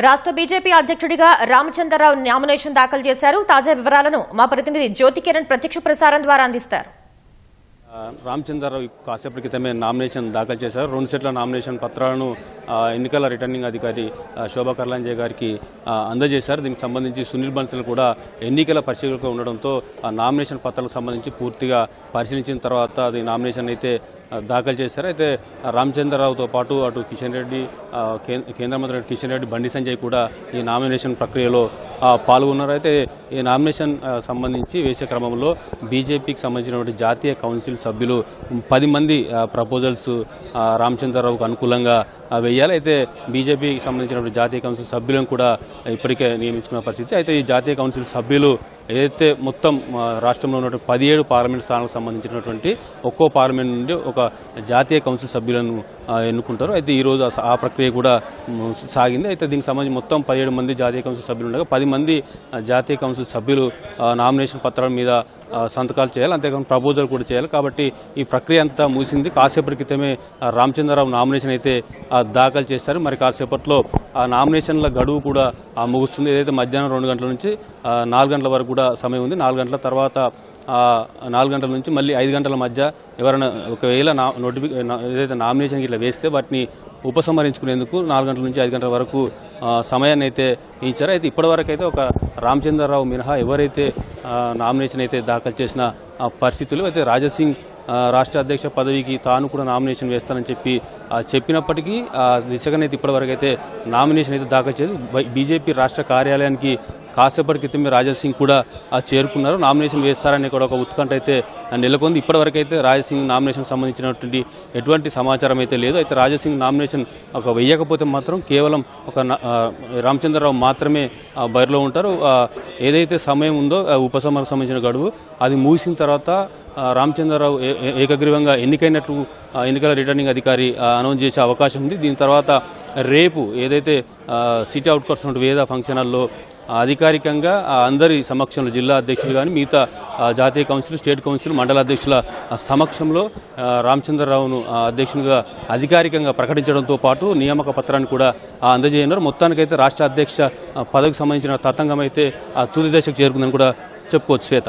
రాష్ట్ర బీజేపీ అధ్యక్షుడిగా రామచంద్రరావు నామినేషన్ దాఖలు చేశారు. తాజా వివరాలను మా ప్రతినిధి జ్యోతి కిరణ్ ప్రత్యక్ష ప్రసారం ద్వారా అందిస్తారు. రామచంద్రరావు కాసేపటి క్రితమే నామినేషన్ దాఖలు చేశారు. 2 సెట్ల నామినేషన్ పత్రాలను ఎన్నికల రిటర్నింగ్ అధికారి శోభా కర్లాంజే గారికి అందజేశారు. దీనికి సంబంధించి సునీల్ బన్సల్ కూడా ఎన్నికల పరిశీలకులు ఉండడంతో ఆ నామినేషన్ పత్రాలకు సంబంధించి పూర్తిగా పరిశీలించిన తర్వాత అది నామినేషన్ అయితే దాఖలు చేశారు. అయితే రామచంద్రరావుతో పాటు అటు కిషన్ రెడ్డి, కేంద్ర మంత్రి కిషన్ రెడ్డి, బండి సంజయ్ కూడా ఈ నామినేషన్ ప్రక్రియలో పాల్గొన్నారు. అయితే ఈ నామినేషన్ సంబంధించి వేసే క్రమంలో బీజేపీకి సంబంధించినటువంటి జాతీయ కౌన్సిల్ సభ్యులు 10 మంది ప్రపోజల్స్ రామచంద్రరావుకు అనుకూలంగా వేయాలి. అయితే బీజేపీకి సంబంధించినటువంటి జాతీయ కౌన్సిల్ సభ్యులను కూడా ఇప్పటికే నియమించుకున్న పరిస్థితి. అయితే ఈ జాతీయ కౌన్సిల్ సభ్యులు ఏదైతే మొత్తం రాష్ట్రంలో ఉన్నటువంటి 17 పార్లమెంట్ స్థానాలకు సంబంధించినటువంటి ఒక్కో పార్లమెంట్ నుండి ఒక జాతీయ కౌన్సిల్ సభ్యులను ఎన్నుకుంటారు. అయితే ఈరోజు ఆ ప్రక్రియ కూడా సాగింది. అయితే దీనికి సంబంధించి మొత్తం 17 మంది జాతీయ కౌన్సిల్ సభ్యులు ఉండగా 10 మంది జాతీయ కౌన్సిల్ సభ్యులు నామినేషన్ పత్రాల మీద సంతకాలు చేయాలి, అంతేకాకుండా ప్రపోజల్ కూడా చేయాలి. కాబట్టి ఈ ప్రక్రియ అంతా ముగిసింది. కాసేపటి క్రితమే రామచంద్రరావు నామినేషన్ అయితే దాఖలు చేశారు. మరి కాసేపట్లో ఆ నామినేషన్ల గడువు కూడా ముగుస్తుంది. ఏదైతే మధ్యాహ్నం 2 గంటల నుంచి 4 గంటల వరకు కూడా సమయం ఉంది. 4 గంటల తర్వాత 4 గంటల నుంచి మళ్ళీ 5 గంటల మధ్య ఎవరైనా ఒకవేళ ఏదైతే నామినేషన్ ఇట్లా వేస్తే వాటిని ఉపసంహరించుకునేందుకు 4 గంటల నుంచి 5 గంటల వరకు సమయాన్ని అయితే ఇచ్చారు. అయితే ఇప్పటివరకు అయితే ఒక రామచంద్రరావు మినహా ఎవరైతే నామినేషన్ అయితే దాఖలు చేసిన పరిస్థితులు అయితే రాజాసింగ్ రాష్ట్ర అధ్యక్ష పదవికి తాను కూడా నామినేషన్ వేస్తానని చెప్పినప్పటికీ దిశగానైతే ఇప్పటివరకు అయితే నామినేషన్ అయితే దాఖలు చేసి బీజేపీ రాష్ట్ర కార్యాలయానికి కాసేపటి క్రితమే రాజాసింగ్ కూడా చేరుకున్నారు. నామినేషన్ వేస్తారని కూడా ఒక ఉత్కంఠ అయితే నెలకొంది. ఇప్పటివరకు అయితే రాజాసింగ్ నామినేషన్ సంబంధించినటువంటి ఎటువంటి సమాచారం అయితే లేదు. అయితే రాజాసింగ్ నామినేషన్ వేయకపోతే మాత్రం కేవలం ఒక రామచంద్రరావు మాత్రమే బరిలో ఉంటారు. ఏదైతే సమయం ఉందో ఉపసంహరణకు సంబంధించిన గడువు అది ముగిసిన తర్వాత రామచంద్రరావు ఏకగ్రీవంగా ఎన్నికైనట్లు ఎన్నికల రిటర్నింగ్ అధికారి అనౌన్స్ చేసే అవకాశం ఉంది. దీని తర్వాత రేపు ఏదైతే సిటీ అవుట్కట్స్ వేద ఫంక్షన్ హాల్లో అధికారికంగా అందరి సమక్షంలో జిల్లా అధ్యక్షులు కానీ మిగతా జాతీయ కౌన్సిల్, స్టేట్ కౌన్సిల్, మండల అధ్యక్షుల సమక్షంలో రామచంద్రరావును అధ్యక్షునిగా అధికారికంగా ప్రకటించడంతో పాటు నియామక పత్రాన్ని కూడా అందజేయనున్నారు. మొత్తానికైతే రాష్ట్ర అధ్యక్ష పదవికి సంబంధించిన తతంగం అయితే తుది దశకు చేరుకుందని కూడా చెప్పుకోవచ్చు. శ్వేత.